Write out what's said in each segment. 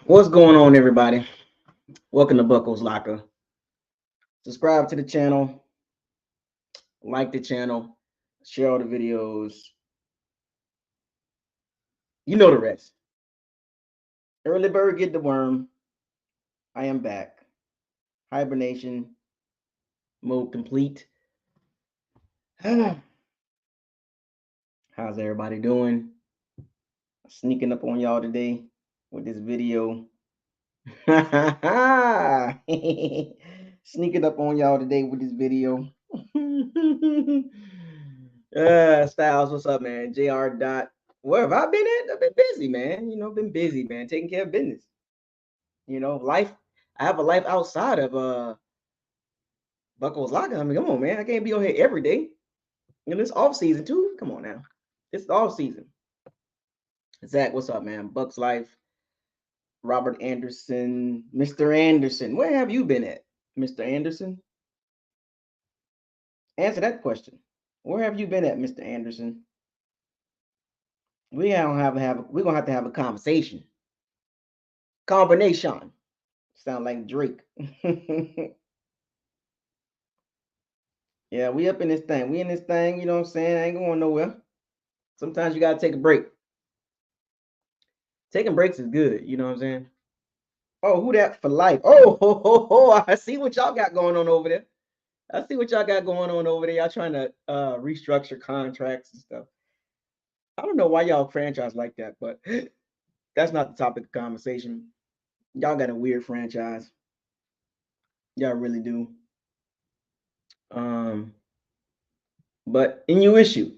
What's going on, everybody? Welcome to BucosLocker. Subscribe to the channel, like the channel, share all the videos. You know the rest. Early bird get the worm. I am back. Hibernation mode complete. How's everybody doing? Sneaking up on y'all today with this video. Sneaking up on y'all today with this video. Styles, what's up, man? JR. Where have I been at? I've been busy, man. Been busy, man. Taking care of business. Life. I have a life outside of BucosLocker. I mean, come on, man. I can't be on here every day. It's off season too. Come on now. It's the off season. Zach, what's up, man? Bucks Life. Robert Anderson, Mr. Anderson. Where have you been at, Mr. Anderson? Answer that question. Where have you been at, Mr. Anderson? We're gonna have to have a conversation. Combination. Sound like Drake. Yeah, we up in this thing. We in this thing, you know what I'm saying? I ain't going nowhere. Sometimes you gotta take a break. Taking breaks is good, you know what I'm saying? Oh, who that for life? Oh, I see what y'all got going on over there. I see what y'all got going on over there. Y'all trying to restructure contracts and stuff. I don't know why y'all franchise like that, but that's not the topic of conversation. Y'all got a weird franchise. Y'all really do. But in you issue,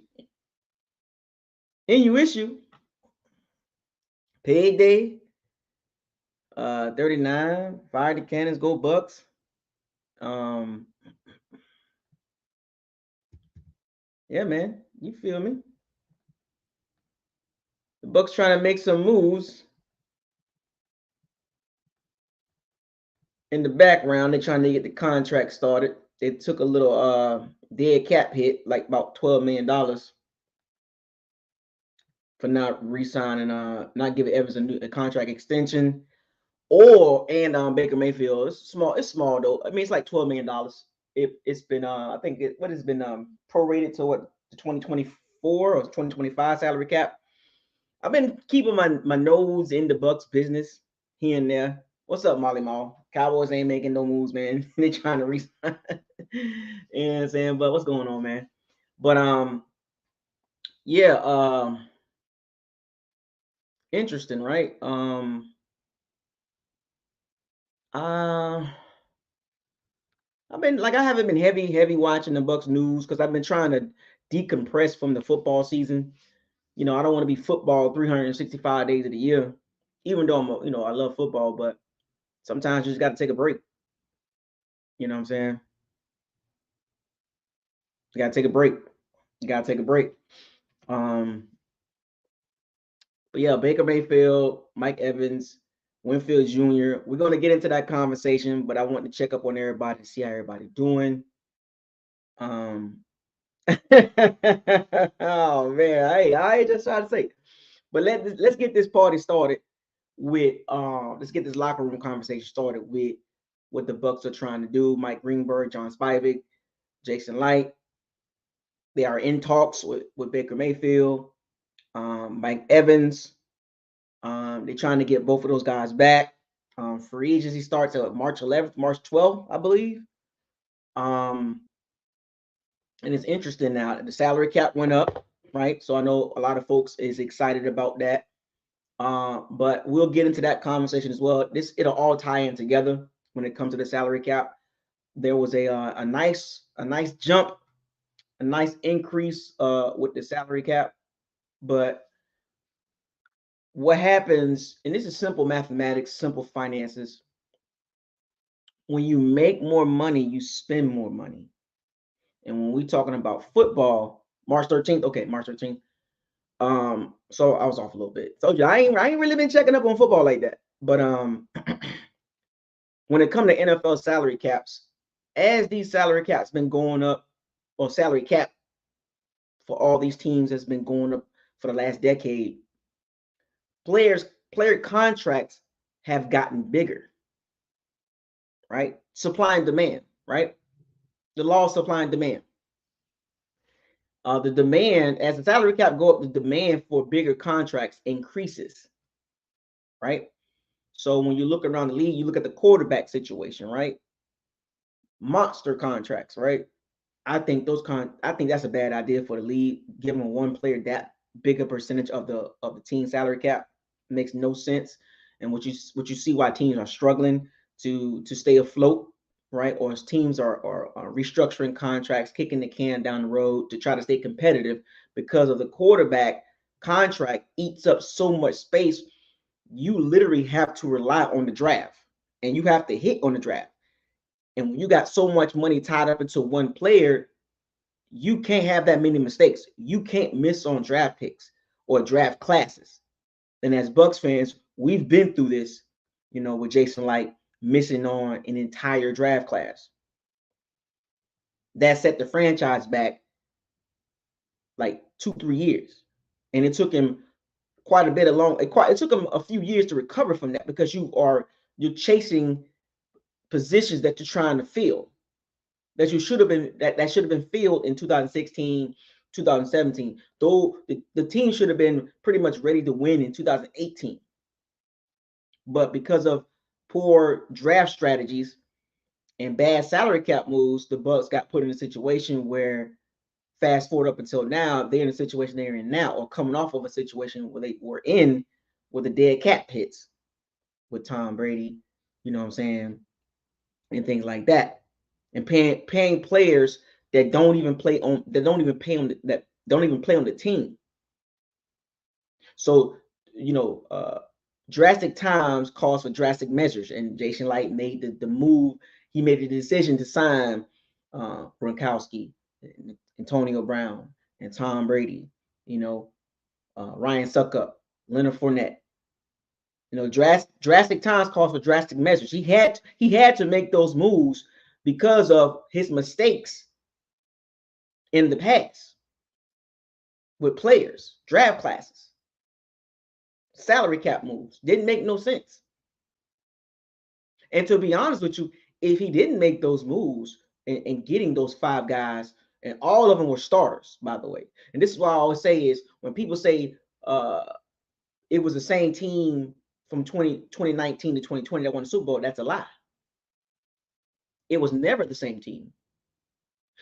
payday, 39, fire the cannons, go Bucks. Yeah, man, you feel me? The Bucks trying to make some moves. In the background, they're trying to get the contract started. They took a little dead cap hit, like about $12 million for not re-signing, not giving Evans a contract extension, and Baker Mayfield. It's small though. I mean, it's like $12 million. It's been I think what has been prorated to what, the 2024 or 2025 salary cap. I've been keeping my nose in the Bucks business here and there. What's up, Molly Mall? Cowboys ain't making no moves, man. They trying to resign. You know what I'm saying? But what's going on, man? But yeah, interesting, right? I haven't been heavy watching the Bucks news because I've been trying to decompress from the football season. I don't want to be football 365 days of the year, even though I love football, but sometimes you just got to take a break. You know what I'm saying? You got to take a break. But yeah, Baker Mayfield, Mike Evans, Winfield Jr. We're going to get into that conversation, but I want to check up on everybody to see how everybody's doing. Oh man, I just trying to say. But let's get this party started with let's get this locker room conversation started with what the Bucks are trying to do. Mike Greenberg, John Spivak, Jason Light. They are in talks with Baker Mayfield, Mike Evans. They're trying to get both of those guys back. Free agency starts at March 11th, March 12th, I believe. And it's interesting now that the salary cap went up, right? So I know a lot of folks is excited about that. But we'll get into that conversation as well. It'll all tie in together when it comes to the salary cap. There was a nice jump, a nice increase with the salary cap, but what happens, and this is simple mathematics, simple finances. When you make more money, you spend more money. And when we're talking about football, March 13th, okay, March 13th. So I was off a little bit. Told you I ain't really been checking up on football like that. But when it comes to NFL salary caps, as these salary caps been going up, or salary cap for all these teams that's been going up for the last decade, player contracts have gotten bigger, right? Supply and demand, right? The law of supply and demand. The demand, as the salary cap go up, the demand for bigger contracts increases, right? So when you look around the league, you look at the quarterback situation, right? Monster contracts, right? I think that's a bad idea for the league, giving one player that big a percentage of the team salary cap. Makes no sense. And what you see why teams are struggling to stay afloat, right? Or as teams are restructuring contracts, kicking the can down the road to try to stay competitive because of the quarterback contract eats up so much space. You literally have to rely on the draft, and you have to hit on the draft. And when you got so much money tied up into one player, you can't have that many mistakes. You can't miss on draft picks or draft classes. And as Bucks fans, we've been through this, with Jason Light missing on an entire draft class. That set the franchise back like 2-3 years. And it took him quite a bit along. It took him a few years to recover from that because you're chasing positions that you're trying to fill. That you should have been that should have been filled in 2016, 2017. Though the team should have been pretty much ready to win in 2018. But because of poor draft strategies and bad salary cap moves, the Bucks got put in a situation where, fast forward up until now, they're in a situation they're in now, or coming off of a situation where they were in with the dead cap hits with Tom Brady, you know what I'm saying, and things like that. And paying players that don't even play on the team. So drastic times calls for drastic measures, and Jason Light made the move. He made the decision to sign Gronkowski, Antonio Brown, and Tom Brady. Ryan Suckup, Leonard Fournette. Drastic times calls for drastic measures. He had to make those moves because of his mistakes in the past with players, draft classes, salary cap moves. Didn't make no sense. And to be honest with you, if he didn't make those moves and getting those 5 guys, and all of them were starters, by the way. And this is what I always say is when people say it was the same team from 2019 to 2020 that won the Super Bowl, that's a lie. It was never the same team.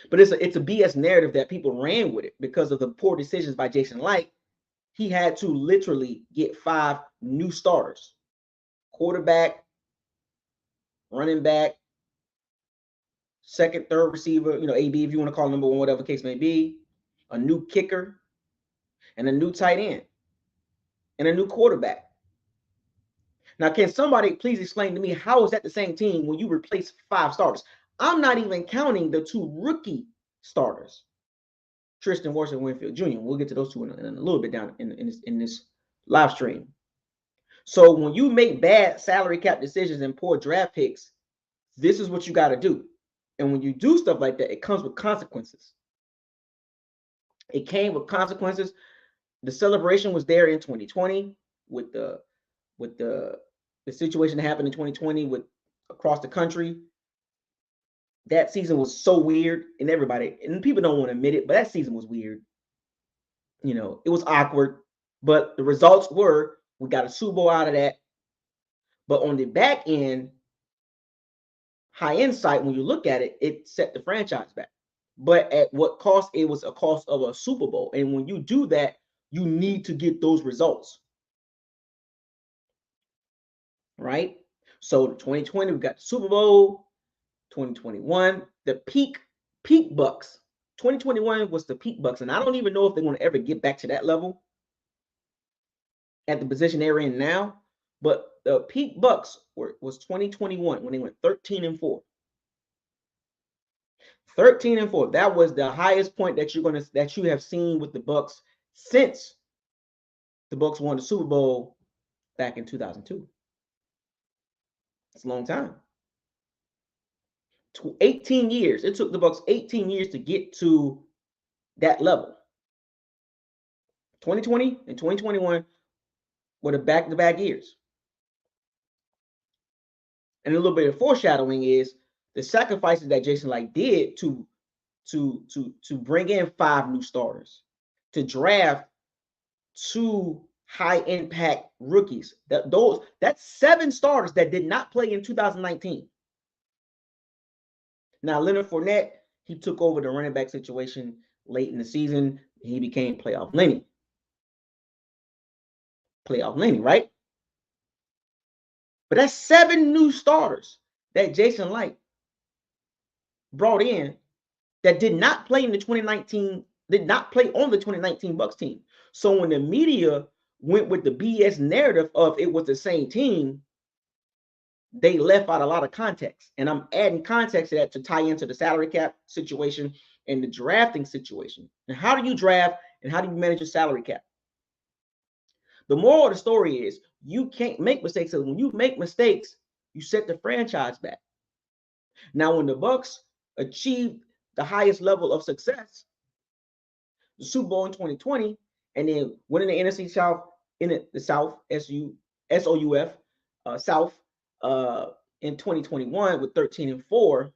But it's a BS narrative that people ran with it because of the poor decisions by Jason Light. He had to literally get 5 new starters: quarterback, running back, second, third receiver, AB if you want to call number 1, whatever the case may be, a new kicker, and a new tight end, and a new quarterback. Now, can somebody please explain to me how is that the same team when you replace 5 starters? I'm not even counting the 2 rookie starters, Tristan Wirfs and Winfield Jr. We'll get to those 2 in a little bit down in this live stream. So when you make bad salary cap decisions and poor draft picks, this is what you got to do. And when you do stuff like that, it comes with consequences. It came with consequences. The celebration was there in 2020 with the situation that happened in 2020 with across the country. That season was so weird, and people don't want to admit it, but that season was weird. It was awkward, but the results were we got a Super Bowl out of that. But on the back end, high insight, when you look at it, it set the franchise back. But at what cost? It was a cost of a Super Bowl. And when you do that, you need to get those results. Right? So 2020, we got the Super Bowl. 2021, the peak Bucks. 2021 was the peak Bucks. And I don't even know if they're going to ever get back to that level at the position they're in now. But the peak Bucks was 2021 when they went 13-4. 13-4. That was the highest point that you have seen with the Bucks since the Bucks won the Super Bowl back in 2002. It's a long time. 18 years. It took the Bucs 18 years to get to that level. 2020 and 2021 were the back-to-back years. And a little bit of foreshadowing is the sacrifices that Jason Licht did to bring in 5 new starters, to draft 2 high-impact rookies. That's 7 starters that did not play in 2019. Now, Leonard Fournette, he took over the running back situation late in the season. He became playoff Lenny. Playoff Lenny, right? But that's 7 new starters that Jason Licht brought in that did not play in the 2019, did not play on the 2019 Bucs team. So when the media went with the BS narrative of it was the same team, they left out a lot of context. And I'm adding context to that to tie into the salary cap situation and the drafting situation. And how do you draft and how do you manage your salary cap? The moral of the story is you can't make mistakes. So when you make mistakes, you set the franchise back. Now, when the Bucs achieved the highest level of success, the Super Bowl in 2020, and then winning the NFC South in the South, SOUF South in 2021 with 13-4,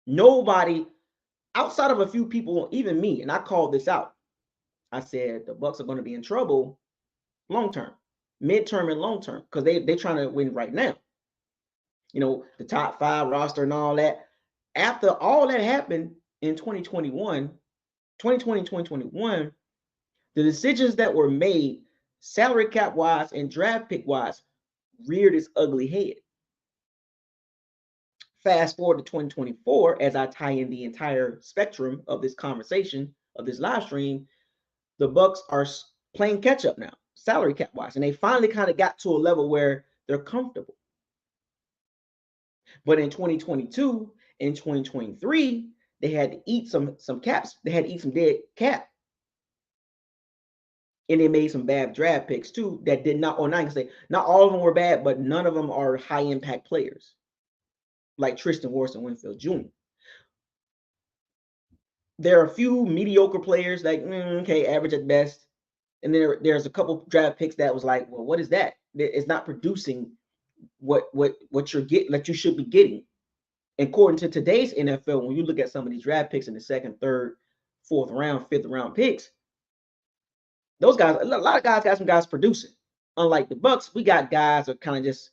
nobody outside of a few people, even me, and I called this out. I said the Bucs are going to be in trouble long term, midterm, and long term because they're trying to win right now. You know, the top 5 roster and all that. After all that happened in 2020, 2021, the decisions that were made salary cap wise and draft pick wise reared its ugly head. Fast forward to 2024, as I tie in the entire spectrum of this conversation, of this live stream, the Bucs are playing catch up now, salary cap wise, and they finally kind of got to a level where they're comfortable. But in 2022 and 2023, they had to eat some caps. They had to eat some dead cap. And they made some bad draft picks too that did not, or not gonna say, not all of them were bad, but none of them are high impact players like Tristan Wirfs and Winfield Jr. There are a few mediocre players like, okay, average at best. And there's a couple draft picks that was like, well, what is that? It's not producing what you're getting, that you should be getting. According to today's NFL, when you look at some of these draft picks in the 2nd, 3rd, 4th round, 5th round picks, those guys, a lot of guys got some guys producing. Unlike the Bucs, we got guys that are kind of just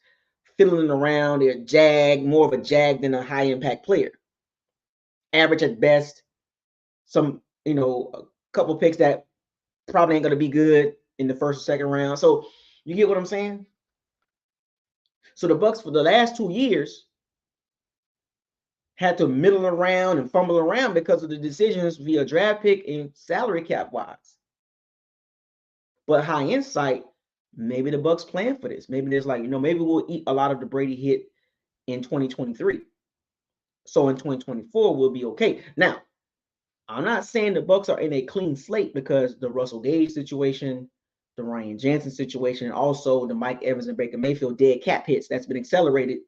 fiddling around. They're more of a jag than a high impact player. Average at best. Some, a couple picks that probably ain't going to be good in the 1st or 2nd round. So you get what I'm saying? So the Bucs for the last 2 years had to middle around and fumble around because of the decisions via draft pick and salary cap wise. But high insight, maybe the Bucs plan for this. Maybe there's maybe we'll eat a lot of the Brady hit in 2023. So in 2024, we'll be okay. Now, I'm not saying the Bucs are in a clean slate because the Russell Gage situation, the Ryan Jensen situation, and also the Mike Evans and Baker Mayfield dead cap hits that's been accelerated.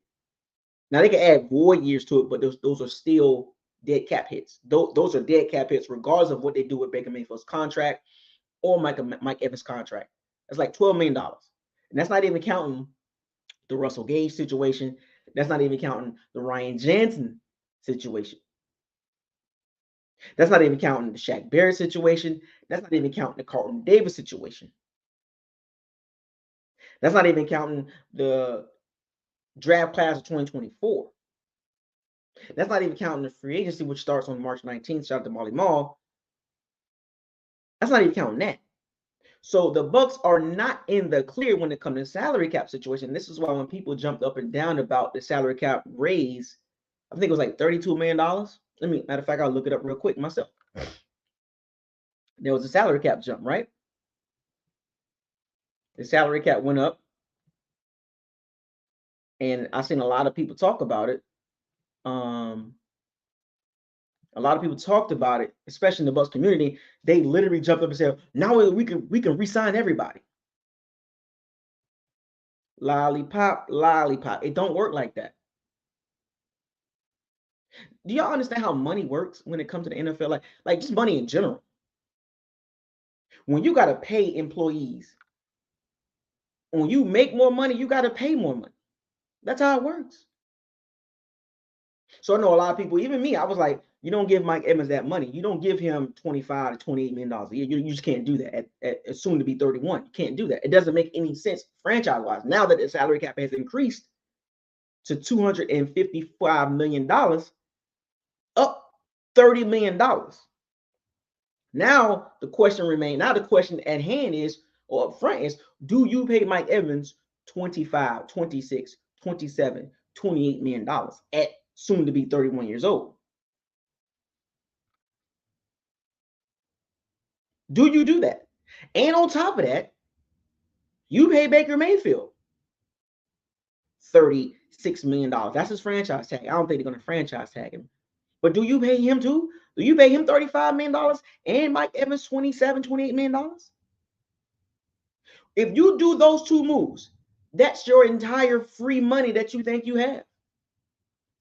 Now they can add void years to it, but those are still dead cap hits. Those are dead cap hits regardless of what they do with Baker Mayfield's contract or Mike Evans' contract. That's like $12 million. And that's not even counting the Russell Gage situation. That's not even counting the Ryan Jensen situation. That's not even counting the Shaq Barrett situation. That's not even counting the Carlton Davis situation. That's not even counting the draft class of 2024. That's not even counting the free agency, which starts on March 19th. Shout out to Molly Mall. That's not even counting that. So the Bucs are not in the clear when it comes to salary cap situation. This is why when people jumped up and down about the salary cap raise, I think it was like $32 million. Matter of fact, I'll look it up real quick myself. There was a salary cap jump, right? The salary cap went up. And I've seen a lot of people talk about it. A lot of people talked about it, especially in the Bucs community. They literally jumped up and said, now we can re-sign everybody. Lollipop, lollipop. It don't work like that. Do y'all understand how money works when it comes to the NFL? Like just money in general. When you got to pay employees, when you make more money, you got to pay more money. That's how it works. So I know a lot of people, even me, I was like, you don't give Mike Evans that money. You don't give him $25 to $28 million a year. You just can't do that at soon to be 31. You can't do that. It doesn't make any sense franchise-wise. Now that the salary cap has increased to $255 million, up $30 million. Now the question remains, now the question at hand is, or up front is, do you pay Mike Evans 25, 26, 27, $28 million at soon to be 31 years old? Do you do that? And on top of that, you pay Baker Mayfield $36 million. That's his franchise tag. I don't think they're going to franchise tag him. But do you pay him too? Do you pay him $35 million and Mike Evans $27, $28 million? If you do those two moves, that's your entire free money that you think you have.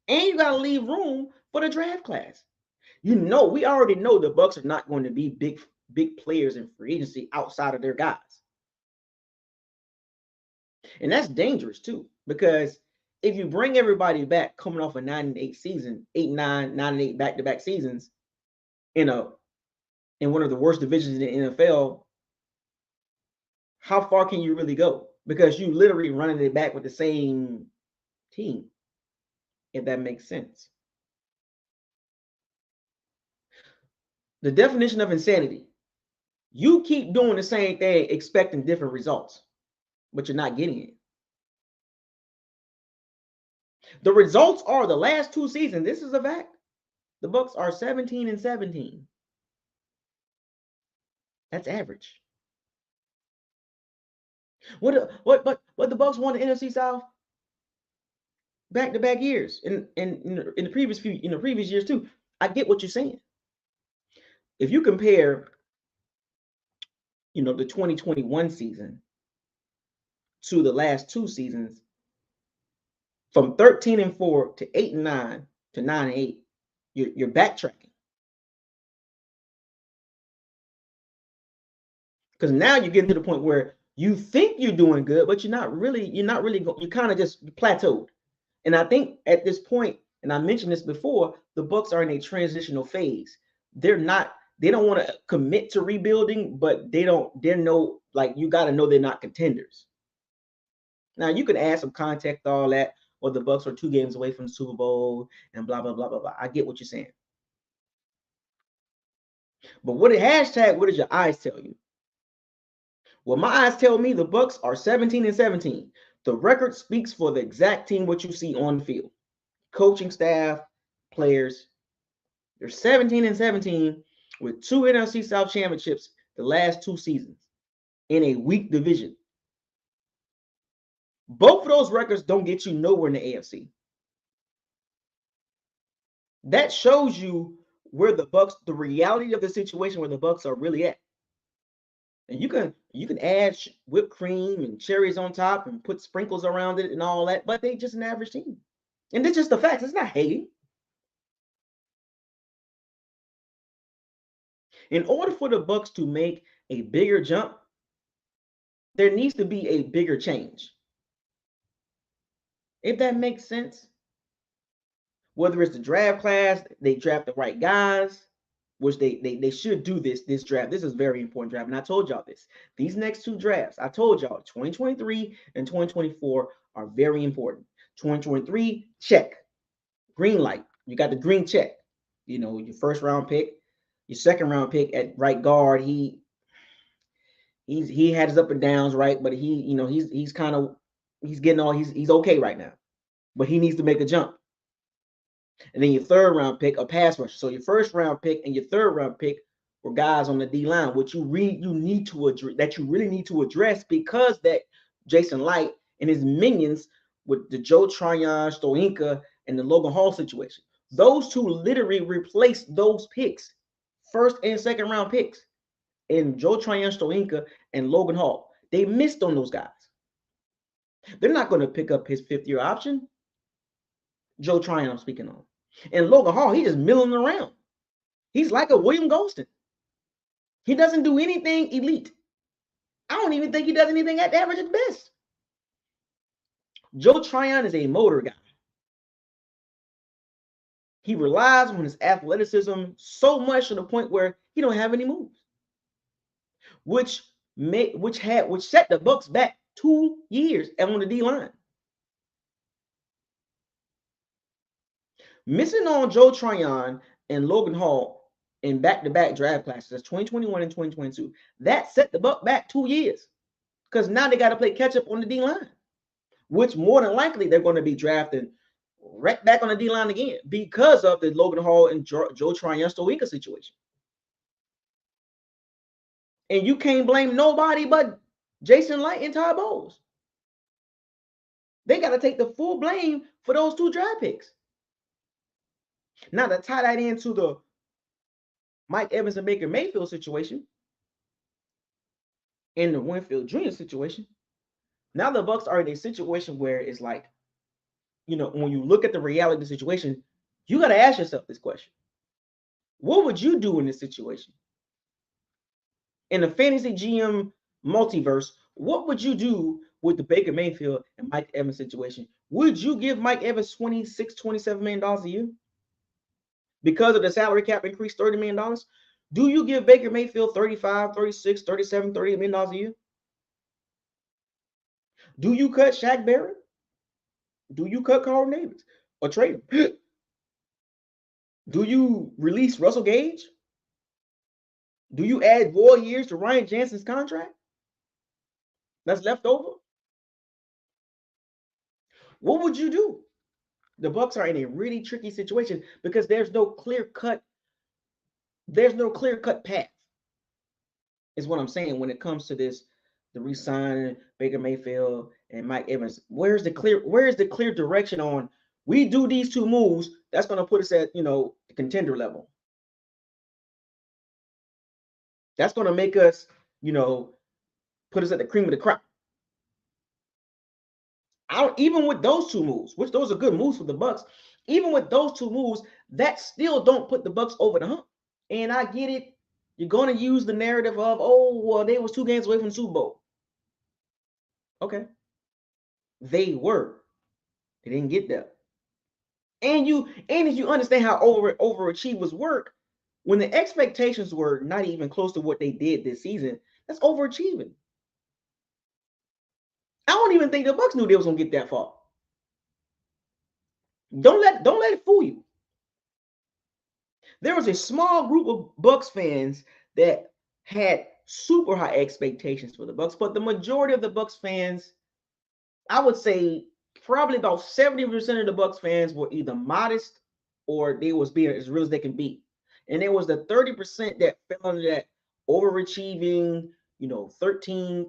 And you got to leave room for the draft class. We already know the Bucs are not going to be big players in free agency outside of their guys. And that's dangerous too, because if you bring everybody back coming off a 9-8 season, 8-9, 9-8 back-to-back seasons in one of the worst divisions in the NFL, how far can you really go? Because you literally running it back with the same team, if that makes sense. The definition of insanity: you keep doing the same thing expecting different results, but you're not getting it. The results are the last two seasons. This is a fact. The Bucs are 17-17. That's average. What the Bucs won the NFC South back-to-back years in the previous years too. I get what you're saying. If you compare, the 2021 season to the last two seasons, from 13-4 to 8-9 to 9-8, you're backtracking. Because now you're getting to the point where you think you're doing good, but you're not really you kind of just plateaued. And I think at this point, and I mentioned this before, the Bucs are in a transitional phase. They don't want to commit to rebuilding, but they know, like, you got to know they're not contenders. Now you can add some context to all that, or the Bucs are 2 games away from the Super Bowl and blah, blah, blah, blah, blah. I get what you're saying. But what does your eyes tell you? Well, my eyes tell me the Bucs are 17-17. The record speaks for the exact team what you see on the field. Coaching staff, players. They're 17-17 with 2 NFC South championships the last 2 seasons in a weak division. Both of those records don't get you nowhere in the AFC. That shows you where the reality of the situation where the Bucs are really at. And you can add whipped cream and cherries on top and put sprinkles around it and all that, but they just an average team. And it's just the facts. It's not hating. In order for the Bucs to make a bigger jump, there needs to be a bigger change. If that makes sense. Whether it's the draft class, they draft the right guys, which they should do this draft. This is a very important draft. And I told y'all this. These next 2 drafts, I told y'all 2023 and 2024 are very important. 2023, check. Green light. You got the green check. Your first round pick, your second round pick at right guard. He had his up and downs, right? But he's getting all he's okay right now. But he needs to make a jump. And then your third round pick, a pass rusher. So your first round pick and your third round pick were guys on the D line, which you really need to address, because that Jason Light and his minions with the Joe Tryon, Stoinka, and the Logan Hall situation. Those 2 literally replaced those picks, first and second round picks, in Joe Tryon, Stoinka, and Logan Hall. They missed on those guys. They're not going to pick up his 5th-year option. Joe Tryon, I'm speaking on. And Logan Hall, he just milling around. He's like a William Golston. He doesn't do anything elite. I don't even think he does anything at average at best. Joe Tryon is a motor guy. He relies on his athleticism so much to the point where he don't have any moves, which set the Bucs back 2 years on the D line. Missing on Joe Tryon and Logan Hall in back-to-back draft classes, that's 2021 and 2022. That set the Bucs back 2 years because now they got to play catch up on the D line, which more than likely they're going to be drafting right back on the D line again because of the Logan Hall and Joe Tryon Stoika situation. And you can't blame nobody but Jason Light and Todd Bowles. They got to take the full blame for those 2 draft picks. Now, to tie that into the Mike Evans and Baker Mayfield situation and the Winfield Jr. situation, now the Bucs are in a situation where it's like, when you look at the reality of the situation, you got to ask yourself this question. What would you do in this situation? In the fantasy GM multiverse, what would you do with the Baker Mayfield and Mike Evans situation? Would you give Mike Evans $26, $27 million a year? Because of the salary cap increase, $30 million? Do you give Baker Mayfield $35, $36, $37, $38 million a year? Do you cut Shaq Barrett? Do you cut Carl Davis or trade him? Do you release Russell Gage? Do you add 4 years to Ryan Jensen's contract that's left over? What would you do? The Bucs are in a really tricky situation because there's no clear-cut path, is what I'm saying when it comes to this, the re-signing Baker Mayfield and Mike Evans. Where's the clear direction on we do these 2 moves that's going to put us at, the contender level? That's going to make us, put us at the cream of the crop. Even with those 2 moves, which those are good moves for the Bucs, even with those 2 moves, that still don't put the Bucs over the hump. And I get it. You're going to use the narrative of, they was 2 games away from the Super Bowl. Okay. They were. They didn't get there. And if you understand how overachievers work, when the expectations were not even close to what they did this season, that's overachieving. I don't even think the Bucs knew they was gonna get that far. Don't let it fool you. There was a small group of Bucs fans that had super high expectations for the Bucs, but the majority of the Bucs fans, I would say probably about 70% of the Bucs fans were either modest or they was being as real as they can be. And there was the 30% that fell under that overachieving, 13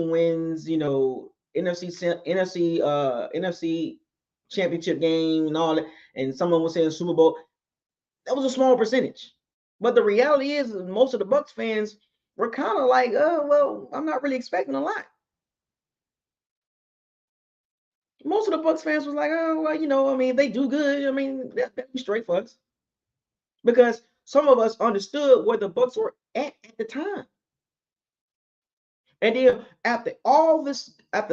wins, NFC championship game and all that. And someone was saying Super Bowl. That was a small percentage. But the reality is most of the Bucs fans were kind of like, I'm not really expecting a lot. Most of the Bucs fans was like, if they do good, that'd be straight for us. Because some of us understood where the Bucs were at the time. And then after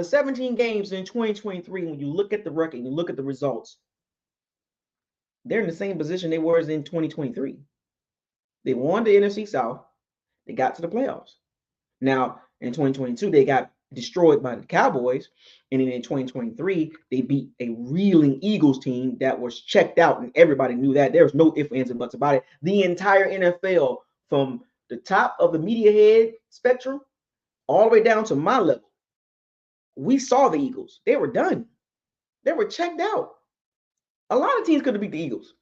17 games in 2023, when you look at the record, you look at the results, they're in the same position they were in 2023. They won the NFC South. They got to the playoffs. Now, in 2022, they got destroyed by the Cowboys. And then in 2023, they beat a reeling Eagles team that was checked out. And everybody knew that. There was no ifs, ands, and buts about it. The entire NFL, from the top of the media head spectrum all the way down to my level, we saw the Eagles. They were done. They were checked out. A lot of teams could have beat the Eagles.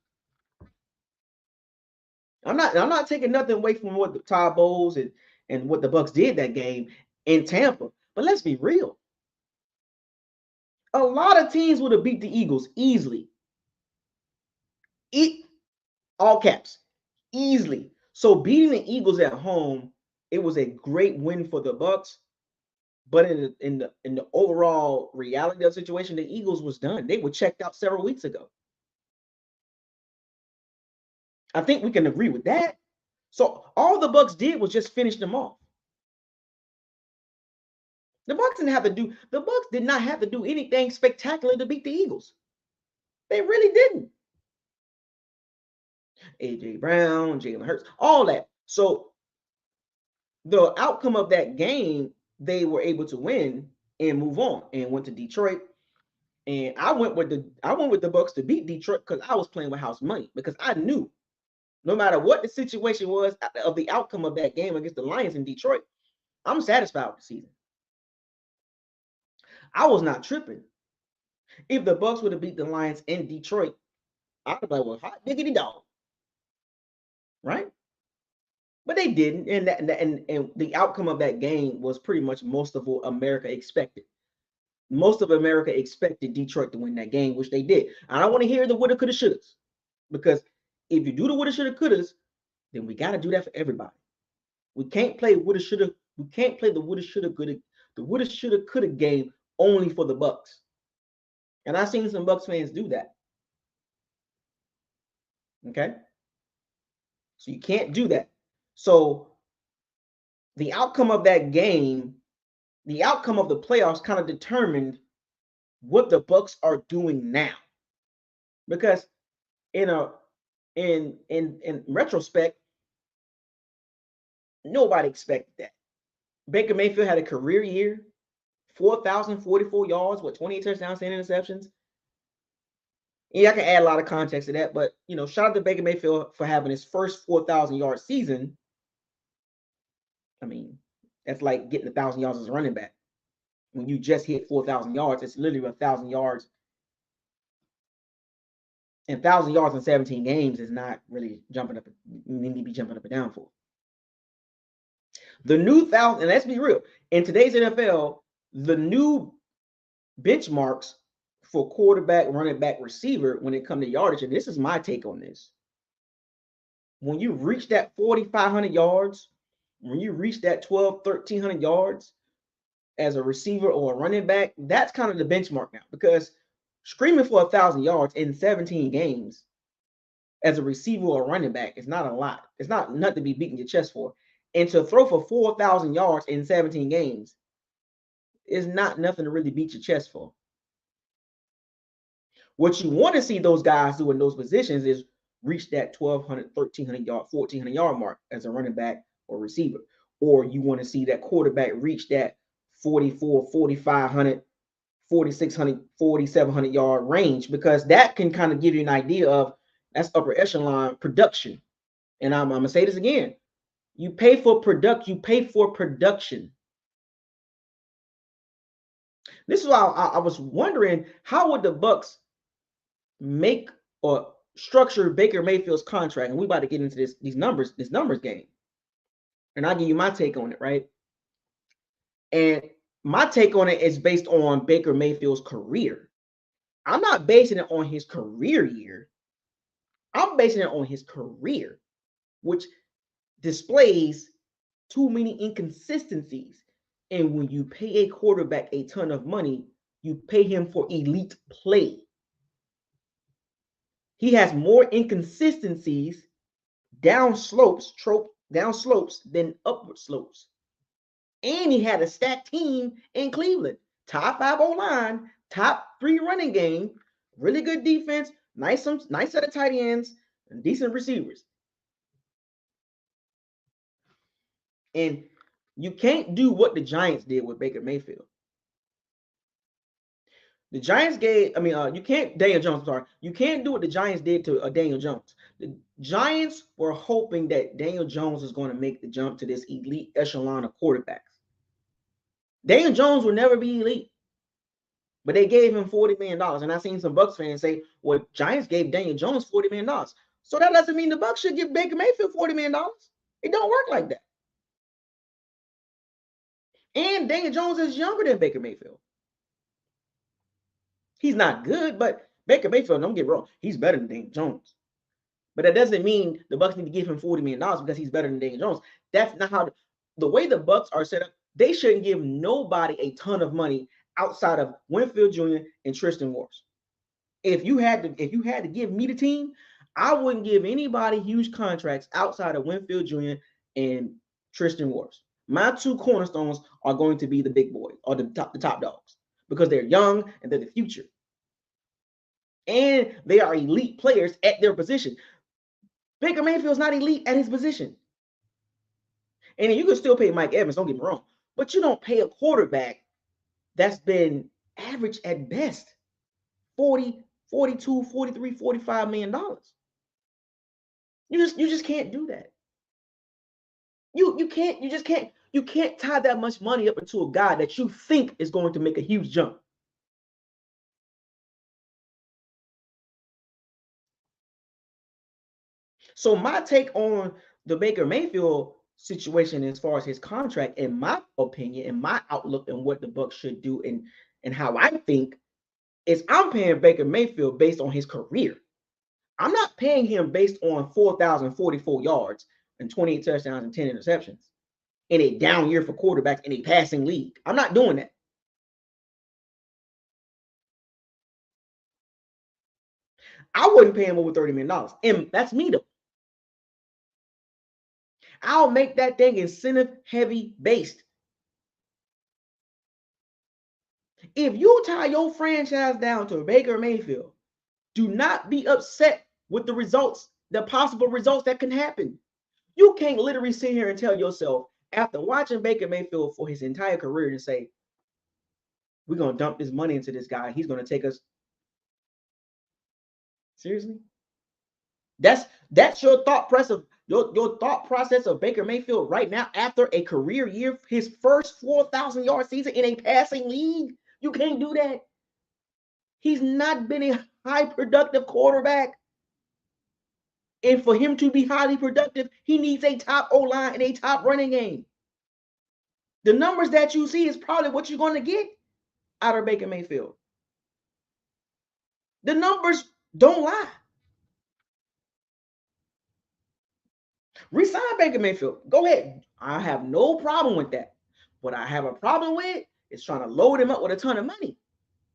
I'm not taking nothing away from what the Todd Bowles and what the Bucs did that game in Tampa. But let's be real. A lot of teams would have beat the Eagles easily. All caps. Easily. So beating the Eagles at home, it was a great win for the Bucs. But in the overall reality of the situation, the Eagles was done. They were checked out several weeks ago. I think we can agree with that. So all the Bucs did was just finish them off. The Bucs did not have to do anything spectacular to beat the Eagles. They really didn't. AJ Brown, Jalen Hurts, all that. So the outcome of that game, they were able to win and move on and went to Detroit. And I went with the Bucs to beat Detroit because I was playing with house money, because I knew no matter what the situation was of the outcome of that game against the Lions in Detroit, I'm satisfied with the season. I was not tripping. If the Bucs would have beat the Lions in Detroit, I'd be like, well, hot diggity dog, right? But they didn't, and the outcome of that game was pretty much most of what America expected. Most of America expected Detroit to win that game, which they did. I don't want to hear the woulda, coulda, shouldas, because if you do the woulda, shoulda, couldas, then we got to do that for everybody. We can't play woulda, shoulda. We can't play the woulda, shoulda, coulda, coulda game only for the Bucs. And I've seen some Bucs fans do that. Okay, so you can't do that. So the outcome of that game, the outcome of the playoffs, kind of determined what the Bucs are doing now. Because in retrospect, nobody expected that. Baker Mayfield had a career year, 4,044 yards, 28 touchdowns, 10 interceptions. Yeah, I can add a lot of context to that, but shout out to Baker Mayfield for having his first 4,000-yard season. I mean, that's like getting 1,000 yards as a running back. When you just hit 4,000 yards, it's literally 1,000 yards. And 1,000 yards in 17 games is not really jumping up. You need to be jumping up and down for. The new 1,000, and let's be real, in today's NFL, the new benchmarks for quarterback, running back, receiver when it comes to yardage, and this is my take on this. When you reach that 4,500 yards, when you reach that 1,300 yards as a receiver or a running back, that's kind of the benchmark now, because screaming for 1,000 yards in 17 games as a receiver or a running back is not a lot. It's not nothing to be beating your chest for. And to throw for 4,000 yards in 17 games is not nothing to really beat your chest for. What you want to see those guys do in those positions is reach that 1,200, 1,300 yard, 1,400 yard mark as a running back or receiver. Or you want to see that quarterback reach that 44, 4,500, 4,600, 4,700 yard range, because that can kind of give you an idea of that's upper echelon production. And I'm going to say this again. You pay for production. This is why I was wondering, how would the Bucs make or structure Baker Mayfield's contract? And we about to get into this numbers game. And I'll give you my take on it, right? And my take on it is based on Baker Mayfield's career. I'm not basing it on his career year. I'm basing it on his career, which displays too many inconsistencies. And when you pay a quarterback a ton of money, you pay him for elite play. He has more inconsistencies down slopes than upward slopes. And he had a stacked team in Cleveland. Top 5 O-line, top 3 running game, really good defense, nice set of tight ends, and decent receivers. And you can't do what the Giants did with Baker Mayfield. The Giants you can't, Daniel Jones, I'm sorry. You can't do what the Giants did to Daniel Jones. The Giants were hoping that Daniel Jones is going to make the jump to this elite echelon of quarterbacks. Daniel Jones will never be elite. But they gave him $40 million. And I've seen some Bucs fans say, well, Giants gave Daniel Jones $40 million. So that doesn't mean the Bucs should give Baker Mayfield $40 million. It don't work like that. And Daniel Jones is younger than Baker Mayfield. He's not good, but Baker Mayfield, don't get wrong, he's better than Daniel Jones. But that doesn't mean the Bucs need to give him $40 million because he's better than Daniel Jones. That's not how the way the Bucs are set up. They shouldn't give nobody a ton of money outside of Winfield Jr. and Tristan Wirfs. If you had to give me the team, I wouldn't give anybody huge contracts outside of Winfield Jr. and Tristan Wirfs. My two cornerstones are going to be the big boys or the top dogs because they're young and they're the future. And they are elite players at their position. Baker Mayfield's not elite at his position. And you can still pay Mike Evans, don't get me wrong, but you don't pay a quarterback that's been average at best 40, 42, 43, $45 million. You just can't do that. You can't tie that much money up into a guy that you think is going to make a huge jump. So my take on the Baker Mayfield situation as far as his contract, in my opinion, in my outlook, and what the Bucs should do, and how I think, is I'm paying Baker Mayfield based on his career. I'm not paying him based on 4,044 yards and 28 touchdowns and 10 interceptions in a down year for quarterbacks in a passing league. I'm not doing that. I wouldn't pay him over $30 million. And that's me though. I'll make that thing incentive heavy based. If you tie your franchise down to Baker Mayfield, do not be upset with the results, the possible results that can happen. You can't literally sit here and tell yourself, after watching Baker Mayfield for his entire career, and say, we're going to dump this money into this guy. He's going to take us. Seriously? That's your thought process of your thought process of Baker Mayfield right now after a career year, his first 4,000-yard season in a passing league. You can't do that. He's not been a high productive quarterback. And for him to be highly productive, he needs a top O-line and a top running game. The numbers that you see is probably what you're going to get out of Baker Mayfield. The numbers don't lie. Resign Baker Mayfield. Go ahead. I have no problem with that. What I have a problem with is trying to load him up with a ton of money.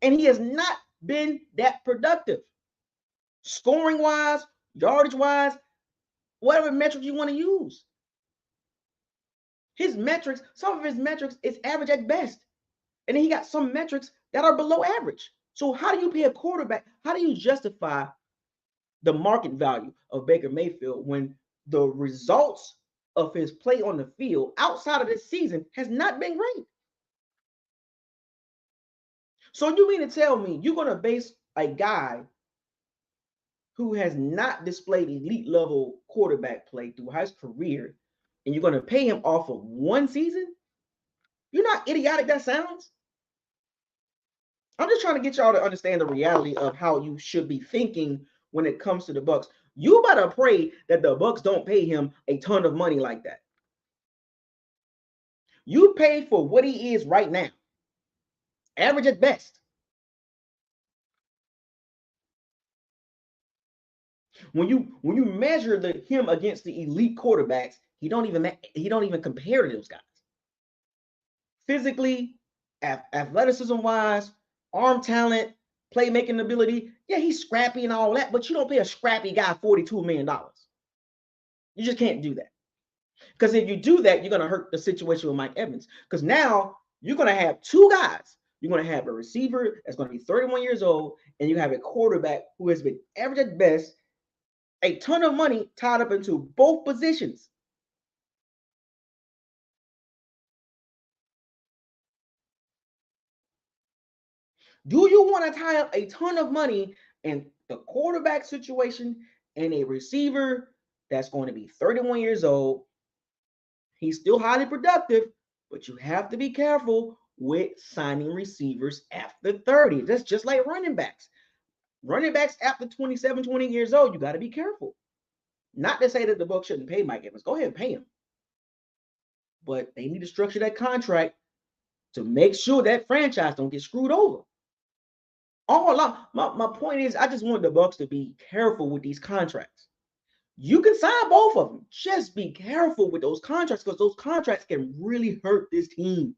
And he has not been that productive. Scoring wise, yardage wise, whatever metric you want to use. His metrics, some of his metrics is average at best. And then he got some metrics that are below average. So how do you pay a quarterback? How do you justify the market value of Baker Mayfield when the results of his play on the field outside of this season has not been great? So you mean to tell me you're going to base a guy who has not displayed elite level quarterback play through his career, and you're going to pay him off of one season? You're not idiotic that sounds. I'm just trying to get y'all to understand the reality of how you should be thinking when it comes to the Bucs. You better pray that the Bucs don't pay him a ton of money like that. You pay for what he is right now. Average at best. When you measure him against the elite quarterbacks, he don't even compare to those guys. Physically, athleticism wise, arm talent, playmaking ability, yeah, he's scrappy and all that, but you don't pay a scrappy guy $42 million. You just can't do that. Because if you do that, you're going to hurt the situation with Mike Evans. Because now you're going to have two guys. You're going to have a receiver that's going to be 31 years old, and you have a quarterback who has been average at best, a ton of money tied up into both positions. Do you want to tie up a ton of money in the quarterback situation and a receiver that's going to be 31 years old? He's still highly productive, but you have to be careful with signing receivers after 30. That's just like running backs. Running backs after 27, 20 years old, you got to be careful. Not to say that the Bucs shouldn't pay Mike Evans. Go ahead and pay him. But they need to structure that contract to make sure that franchise don't get screwed over. All along, my point is, I just want the Bucs to be careful with these contracts. You can sign both of them. Just be careful with those contracts, because those contracts can really hurt this team.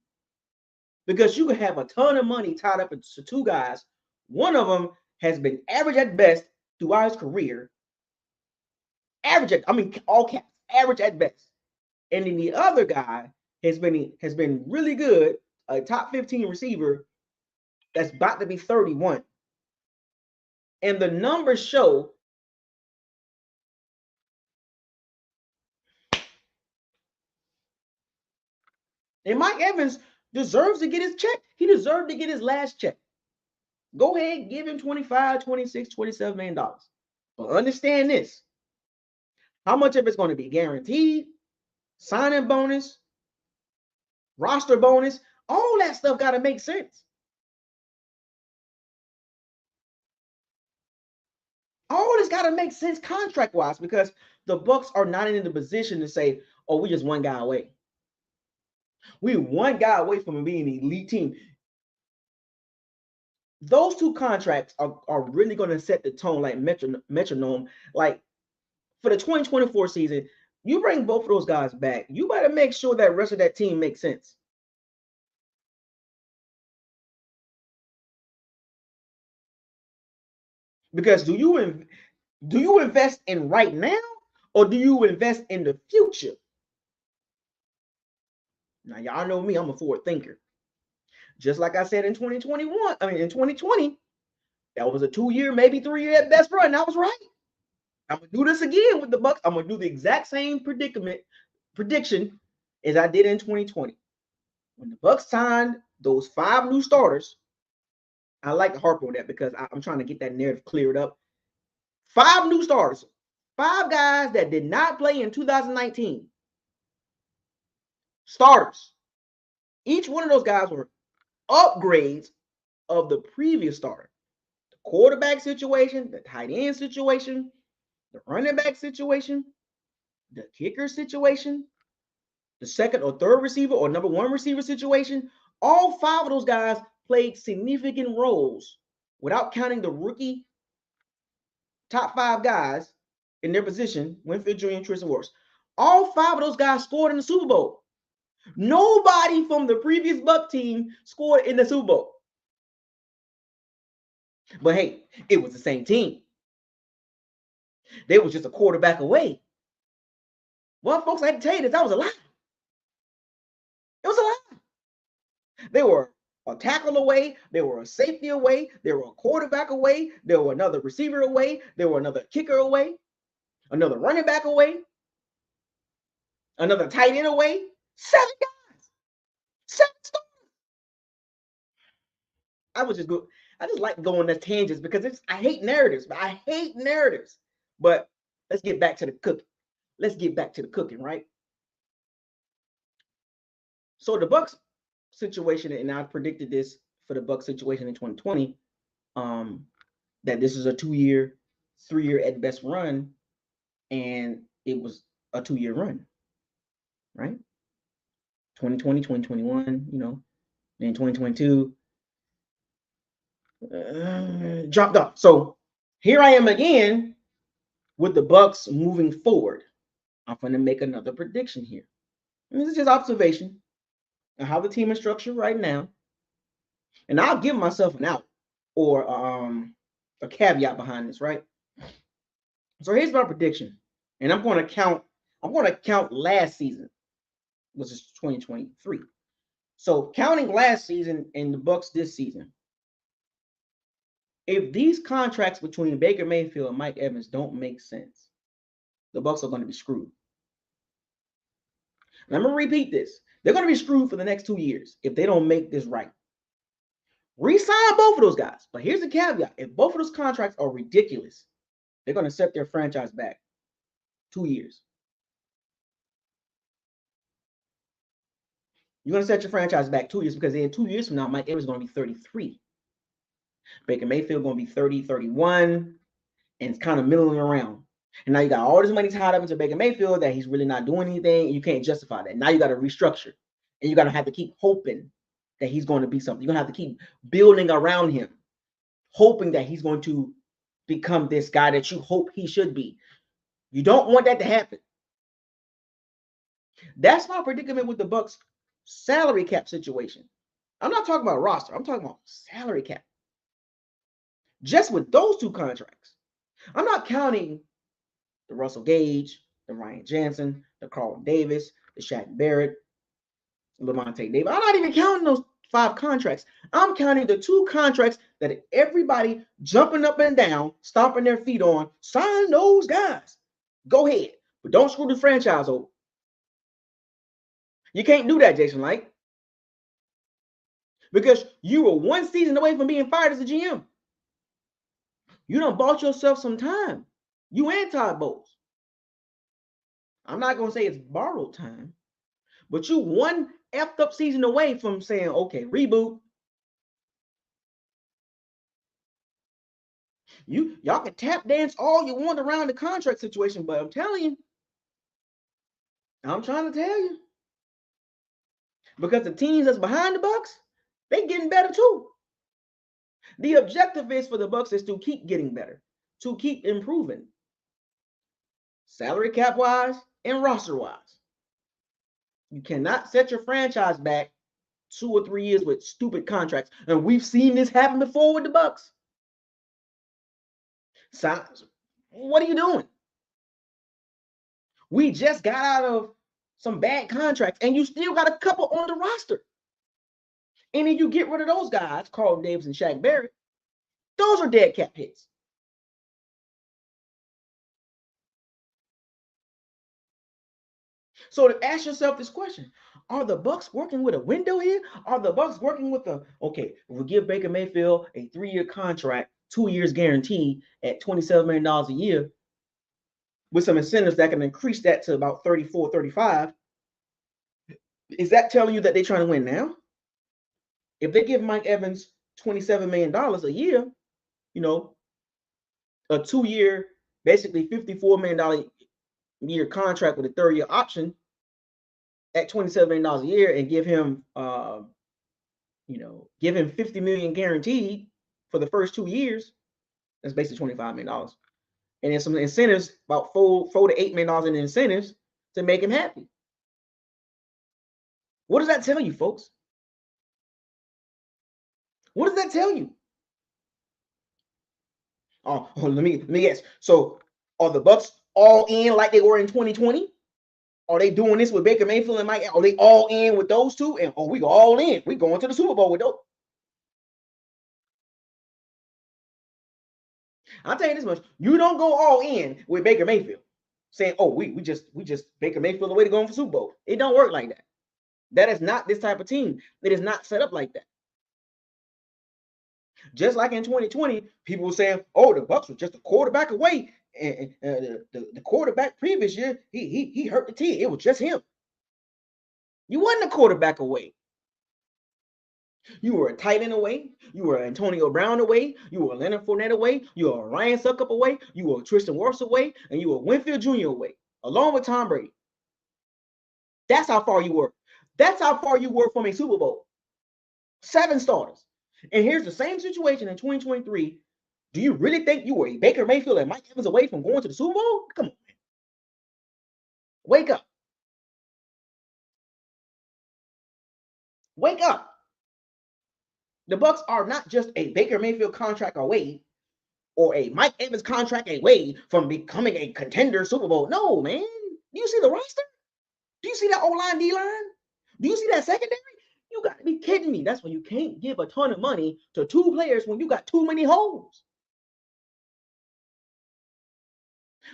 Because you can have a ton of money tied up into two guys. One of them has been average at best throughout his career, Average, all caps, average at best. And then the other guy has been really good, a top 15 receiver that's about to be 31. And the numbers show and Mike Evans deserves to get his check. He deserved to get his last check. Go ahead, give him 25, 26, $27 million. But understand this. How much of it's going to be guaranteed, signing bonus, roster bonus, all that stuff got to make sense. All this got to make sense contract-wise because the Bucs are not in the position to say, oh, we just one guy away. We're one guy away from being an elite team. Those two contracts are really going to set the tone like metronome. Like for the 2024 season, you bring both of those guys back, you better make sure that the rest of that team makes sense. Because do you invest in right now or do you invest in the future? Now, y'all know me, I'm a forward thinker. Just like I said in 2021, in 2020, that was a 2-year, maybe 3-year at best run. I was right. I'm gonna do this again with the Bucs. I'm gonna do the exact same prediction as I did in 2020. When the Bucs signed those 5 new starters, I like to harp on that because I'm trying to get that narrative cleared up. 5 new starters, 5 guys that did not play in 2019. Starters. Each one of those guys were upgrades of the previous starter. The quarterback situation, the tight end situation, the running back situation, the kicker situation, the second or third receiver or number 1 receiver situation. All 5 of those guys played significant roles without counting the rookie top 5 guys in their position, Winfield Jr. and Tristan Wirfs. All 5 of those guys scored in the Super Bowl. Nobody from the previous Buck team scored in the Super Bowl. But hey, it was the same team. They was just a quarterback away. Well, folks, I had to tell you this, that was a lie. It was a lie. They were a tackle away, they were a safety away, they were a quarterback away, they were another receiver away, they were another kicker away, another running back away, another tight end away. 7 guys, 7 stars. I just like going on tangents because I hate narratives. But let's get back to the cooking. Let's get back to the cooking, right? So the Bucs situation, and I predicted this for the Bucs situation in 2020, that this is a 2-year, 3-year at best run, and it was a 2-year run, right? 2020, 2021, then 2022 dropped off. So here I am again with the Bucs moving forward. I'm going to make another prediction here. And this is just observation of how the team is structured right now. And I'll give myself an out or a caveat behind this, right? So here's my prediction. And I'm going to count last season, which is 2023. So counting last season and the Bucs this season. If these contracts between Baker Mayfield and Mike Evans don't make sense, the Bucs are going to be screwed. And I'm going to repeat this. They're going to be screwed for the next 2 years if they don't make this right. Resign both of those guys. But here's the caveat. If both of those contracts are ridiculous, they're going to set their franchise back 2 years. You're going to set your franchise back 2 years because in 2 years from now, Mike Evans is going to be 33. Baker Mayfield going to be 30, 31, and it's kind of middling around. And now you got all this money tied up into Baker Mayfield that he's really not doing anything. And you can't justify that. Now you got to restructure. And you're going to have to keep hoping that he's going to be something. You're going to have to keep building around him, hoping that he's going to become this guy that you hope he should be. You don't want that to happen. That's my predicament with the Bucs salary cap situation. I'm not talking about roster. I'm talking about salary cap. Just with those 2 contracts. I'm not counting the Russell Gage, the Ryan Jansen, the Carlton Davis, the Shaq Barrett, Lavonte Davis. I'm not even counting those 5 contracts. I'm counting the 2 contracts that everybody jumping up and down, stomping their feet on. Sign those guys. Go ahead. But don't screw the franchise over. You can't do that, Jason Light. Because you were 1 season away from being fired as a GM. You done bought yourself some time. You and Todd Bowles. I'm not going to say it's borrowed time, but you 1 effed up season away from saying, okay, reboot. Y'all can tap dance all you want around the contract situation, but I'm telling you, I'm trying to tell you, because the teams that's behind the Bucks, they getting better too. The objective is for the Bucks is to keep getting better, to keep improving, salary cap wise and roster wise. You cannot set your franchise back 2 or 3 years with stupid contracts, and we've seen this happen before with the Bucks. So, what are you doing? We just got out of some bad contracts, and you still got a couple on the roster. And if you get rid of those guys, Carlton Davis and Shaq Barrett, those are dead cap hits. So to ask yourself this question, are the Bucks working with a window here? Are the Bucks working with okay, we'll give Baker Mayfield a 3-year contract, 2 years guarantee at $27 million a year with some incentives that can increase that to about 34, 35. Is that telling you that they're trying to win now? If they give Mike Evans $27 million a year, a 2-year, basically $54 million a year contract with a 3rd-year option at $27 million a year, and give him $50 million guaranteed for the first 2 years, that's basically $25 million. And then some incentives, about $4 to $8 million in incentives to make him happy. What does that tell you, folks? What does that tell you? Oh, let me guess. So are the Bucks all in like they were in 2020? Are they doing this with Baker Mayfield and Mike? Are they all in with those two? And we go all in. We going to the Super Bowl with those. I'll tell you this much: you don't go all in with Baker Mayfield, saying, "Oh, we just Baker Mayfield the way to go for Super Bowl." It don't work like that. That is not this type of team. It is not set up like that. Just like in 2020, people were saying, "Oh, the Bucks were just a quarterback away," and the quarterback previous year he hurt the team. It was just him. You wasn't a quarterback away. You were a tight end away. You were Antonio Brown away. You were Leonard Fournette away. You were Ryan Suckup away. You were Tristan Wirfs away, and you were Winfield Jr. away, along with Tom Brady. That's how far you were. That's how far you were from a Super Bowl. 7 starters. And here's the same situation in 2023. Do you really think you were a Baker Mayfield and Mike Evans away from going to the Super Bowl? Come on, man. Wake up. Wake up. The Bucks are not just a Baker Mayfield contract away or a Mike Evans contract away from becoming a contender Super Bowl. No, man. Do you see the roster? Do you see that O-line, D-line? Do you see that secondary? You got to be kidding me. That's why you can't give a ton of money to 2 players when you got too many holes.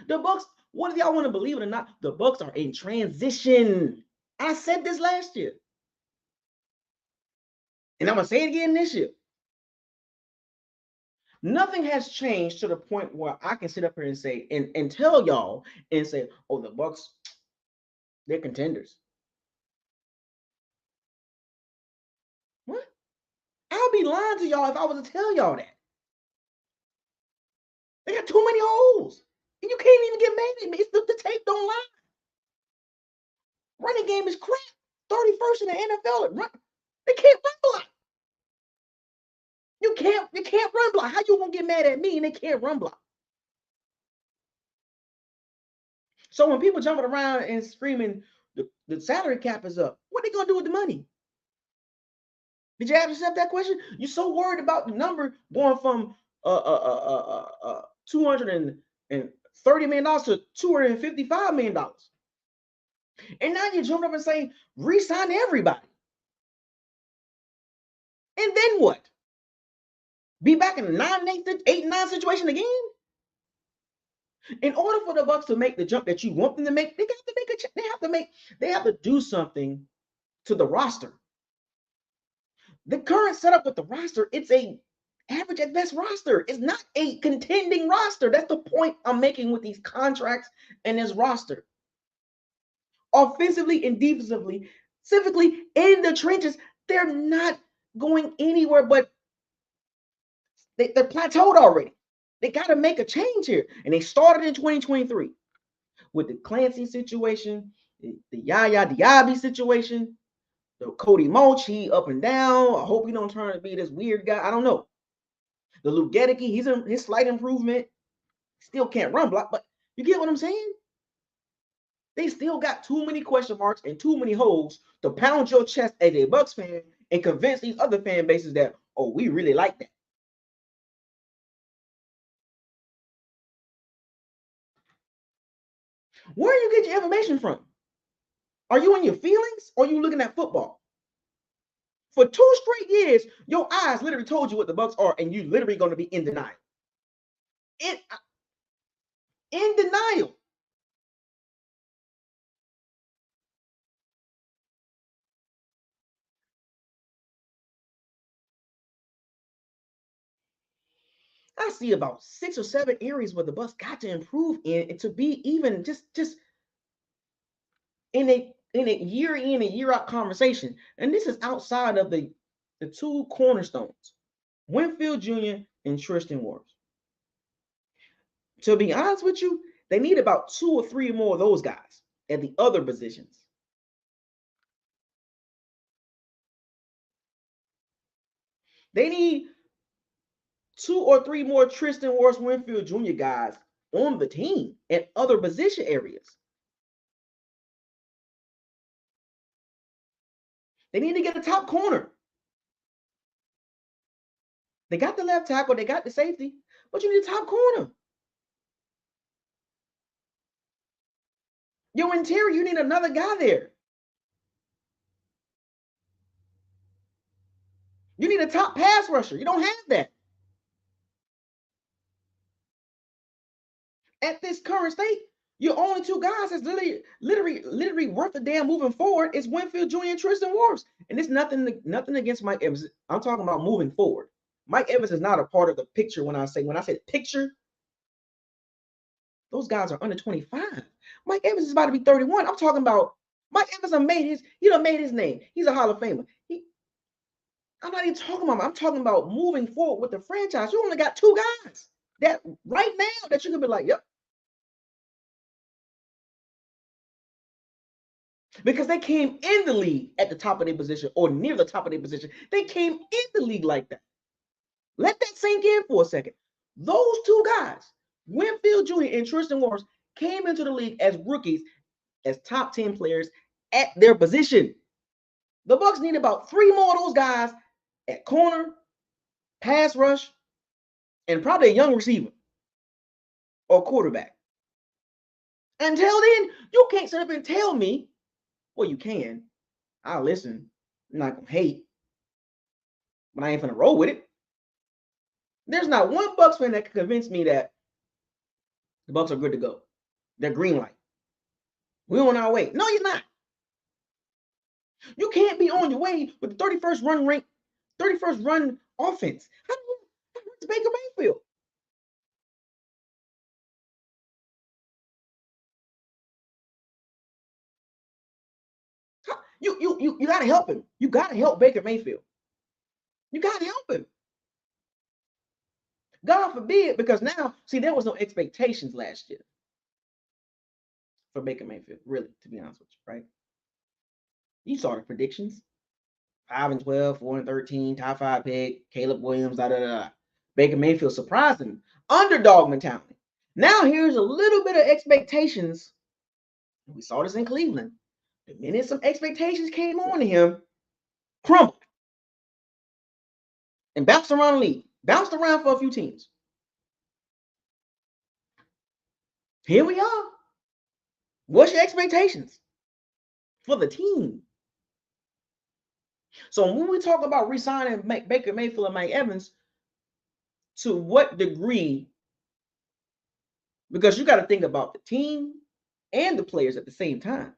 The Bucks, what if y'all want to believe it or not, the Bucks are in transition. I said this last year. And I'm going to say it again this year. Nothing has changed to the point where I can sit up here and say, and tell y'all and say, oh, the Bucks, they're contenders. What? I'll be lying to y'all if I was to tell y'all that. They got too many holes. And you can't even get mad at me. The tape don't lie. Running game is crap. 31st in the NFL. They can't run block. You can't run block. How you gonna get mad at me and they can't run block? So when people jumping around and screaming the salary cap is up, what are they gonna do with the money? Did you ask yourself that question? You're so worried about the number going from 200 and $30 million to $255 million. And now you're jumping up and saying, re-sign everybody. And then what? Be back in the 8-9 situation again? In order for the Bucs to make the jump that you want them to make, they have to do something to the roster. The current setup with the roster, it's a average at best roster. It's not a contending roster. That's the point I'm making with these contracts and this roster. Offensively and defensively, specifically in the trenches, they're not going anywhere, but they're plateaued already. They got to make a change here. And they started in 2023 with the Clancy situation, the Yaya Diaby situation, the Cody Mochi up and down. I hope he don't turn to be this weird guy. I don't know. The Luke Gedeke, he's in his slight improvement. Still can't run block, but you get what I'm saying? They still got too many question marks and too many holes to pound your chest as a Bucs fan and convince these other fan bases that, oh, we really like that. Where do you get your information from? Are you in your feelings or are you looking at football? For 2 straight years, your eyes literally told you what the Bucs are, and you literally going to be in denial. In denial. I see about 6 or 7 areas where the Bucs got to improve in and to be even just in a year in and year out conversation. And this is outside of the 2 cornerstones, Winfield Jr. and Tristan Wirfs. To be honest with you, they need about 2 or 3 more of those guys at the other positions. They need 2 or 3 more Tristan Wirfs, Winfield Jr. guys on the team at other position areas. They need to get a top corner. They got the left tackle, they got the safety, but you need a top corner. Your interior, you need another guy there. You need a top pass rusher. You don't have that. At this current state, your only 2 guys that's literally worth a damn moving forward is Winfield Jr. and Tristan Wirfs. And it's nothing against Mike Evans. I'm talking about moving forward. Mike Evans is not a part of the picture when I say picture. Those guys are under 25. Mike Evans is about to be 31. I'm talking about Mike Evans made his name. He's a Hall of Famer. I'm not even talking about him. I'm talking about moving forward with the franchise. You only got 2 guys that right now that you can be like, yep. Because they came in the league at the top of their position or near the top of their position. They came in the league like that. Let that sink in for a second. Those 2 guys, Winfield Jr. and Tristan Wirfs, came into the league as rookies, as top 10 players at their position. The Bucs need about 3 more of those guys at corner, pass rush, and probably a young receiver or quarterback. Until then, you can't sit up and tell me, well, you can. I'll listen. I'm not going to hate, but I ain't going to roll with it. There's not one Bucs fan that can convince me that the Bucs are good to go. They're green light. We're on our way. No, you're not. You can't be on your way with the 31st run offense. How hurts Baker Mayfield? You gotta help him. You gotta help Baker Mayfield. You gotta help him. God forbid, because now, see, there was no expectations last year for Baker Mayfield, really, to be honest with you, right? You saw the predictions. 5-12, 4-13, top 5 pick, Caleb Williams, da da da. Baker Mayfield surprised him. Underdog mentality. Now here's a little bit of expectations. We saw this in Cleveland. The minute some expectations came on to him, crumbled and bounced around the league. Bounced around for a few teams. Here we are. What's your expectations for the team? So when we talk about re-signing Baker Mayfield and Mike Evans, to what degree? Because you got to think about the team and the players at the same time.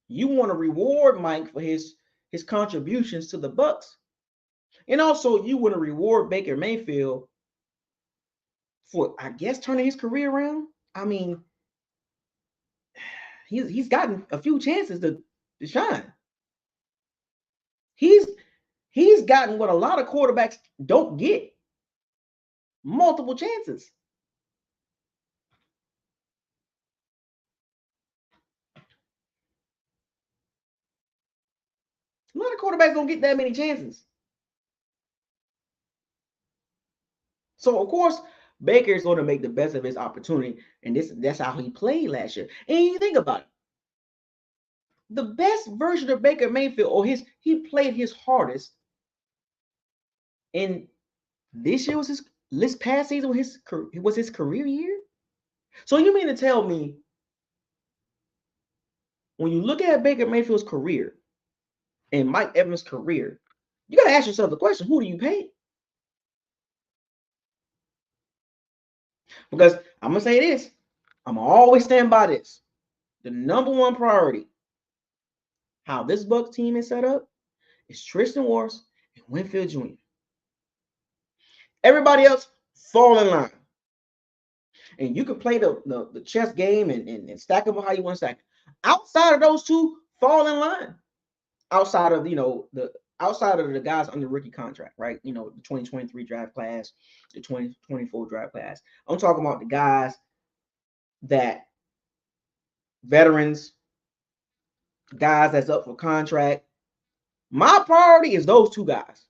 You want to reward Mike for his contributions to the Bucs, and also you want to reward Baker Mayfield for, I guess, turning his career around. I mean, he's gotten a few chances to shine. He's gotten what a lot of quarterbacks don't get: multiple chances. A lot of quarterbacks don't get that many chances. So of course, Baker's going to make the best of his opportunity, and that's how he played last year. And you think about it, the best version of Baker Mayfield, or he played his hardest, and this year was this past season was his career year. So you mean to tell me, when you look at Baker Mayfield's career and Mike Evans' career, you got to ask yourself the question: who do you pay? Because I'm gonna say this, I'm gonna always stand by this. The number one priority, how this Bucs team is set up, is Tristan Wirfs and Winfield Jr. Everybody else, fall in line. And you can play the chess game and stack them how you want to stack. Outside of those two, fall in line. Outside of the guys under rookie contract, right? The 2023 draft class, the 2024 draft class. I'm talking about the guys that veterans, guys that's up for contract. My priority is those two guys.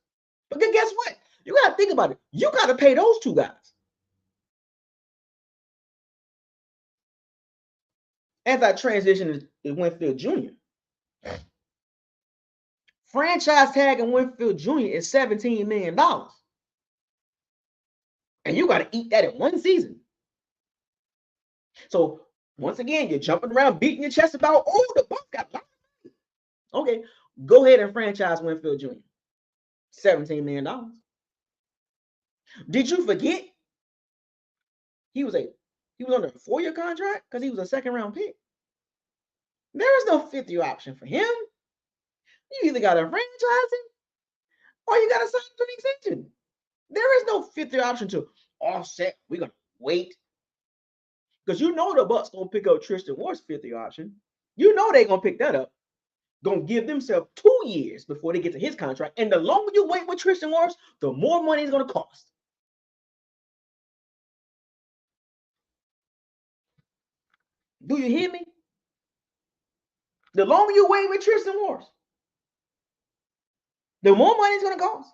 But then guess what? You got to think about it. You got to pay those two guys. As I transition to Winfield Jr., franchise tag in Winfield Jr. is $17 million. And you got to eat that in one season. So once again, you're jumping around, beating your chest about, oh, the Bucs got a lot of money. Okay, go ahead and franchise Winfield Jr. $17 million. Did you forget he was under a 4-year contract because he was a second-round pick? There is no fifth-year option for him. You either got to franchise him or you got to sign to an extension. There is no fifth-year option to offset. We're going to wait. Because the Bucs going to pick up Tristan Wirfs' fifth-year option. They're going to pick that up. Going to give themselves 2 years before they get to his contract. And the longer you wait with Tristan Wirfs, the more money it's going to cost. Do you hear me? The longer you wait with Tristan Wirfs, the more money it's going to cost.